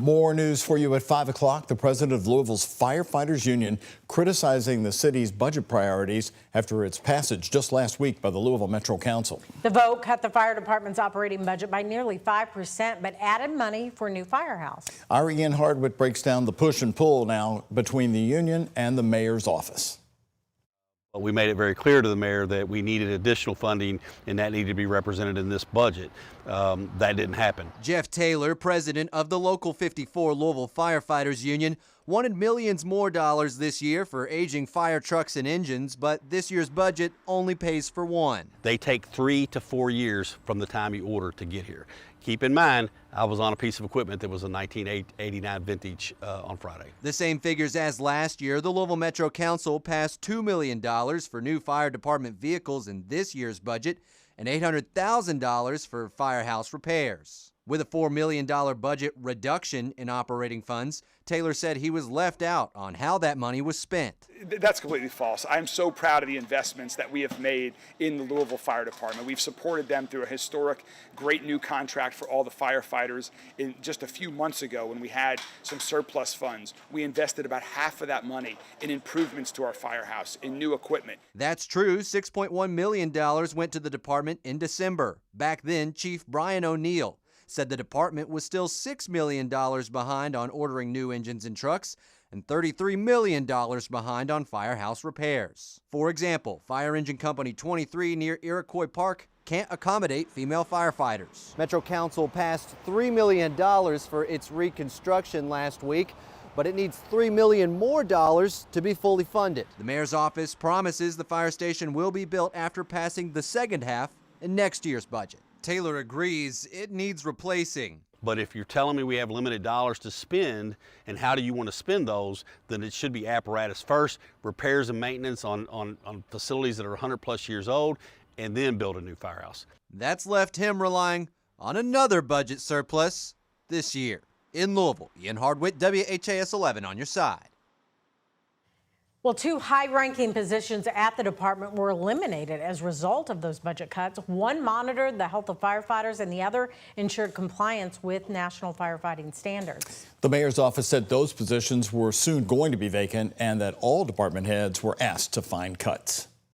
More news for you at 5 o'clock. The president of Louisville's Firefighters Union criticizing the city's budget priorities after its passage just last week by the Louisville Metro Council. The vote cut the fire department's operating budget by nearly 5%, but added money for a new firehouse. Our Ian Hardwick breaks down the push and pull now between the union and the mayor's office. We made it very clear to the mayor that we needed additional funding and that needed to be represented in this budget. That didn't happen. Jeff Taylor, president of the Local 54 Louisville Firefighters Union, wanted millions more dollars this year for aging fire trucks and engines, but this year's budget only pays for one. They take 3 to 4 years from the time you order to get here. Keep in mind, I was on a piece of equipment that was a 1989 vintage on Friday. The same figures as last year. The Louisville Metro Council passed $2 million for new fire department vehicles in this year's budget and $800,000 for firehouse repairs. With a $4 million budget reduction in operating funds, Taylor said he was left out on how that money was spent. That's completely false. I'm so proud of the investments that we have made in the Louisville Fire Department. We've supported them through a historic, great new contract for all the firefighters. In just a few months ago, when we had some surplus funds, we invested about half of that money in improvements to our firehouse, in new equipment. That's true. $6.1 million went to the department in December. Back then, Chief Brian O'Neill said the department was still $6 million behind on ordering new engines and trucks and $33 million behind on firehouse repairs. For example, Fire Engine Company 23 near Iroquois Park can't accommodate female firefighters. Metro Council passed $3 million for its reconstruction last week, but it needs $3 million more to be fully funded. The mayor's office promises the fire station will be built after passing the second half in next year's budget. Taylor agrees it needs replacing. But if you're telling me we have limited dollars to spend, and how do you want to spend those, then it should be apparatus first, repairs and maintenance on facilities that are 100+ years old, and then build a new firehouse. That's left him relying on another budget surplus this year. In Louisville, Ian Hardwick, WHAS 11 on your side. Well, 2 high-ranking positions at the department were eliminated as a result of those budget cuts. One monitored the health of firefighters and the other ensured compliance with national firefighting standards. The mayor's office said those positions were soon going to be vacant and that all department heads were asked to find cuts.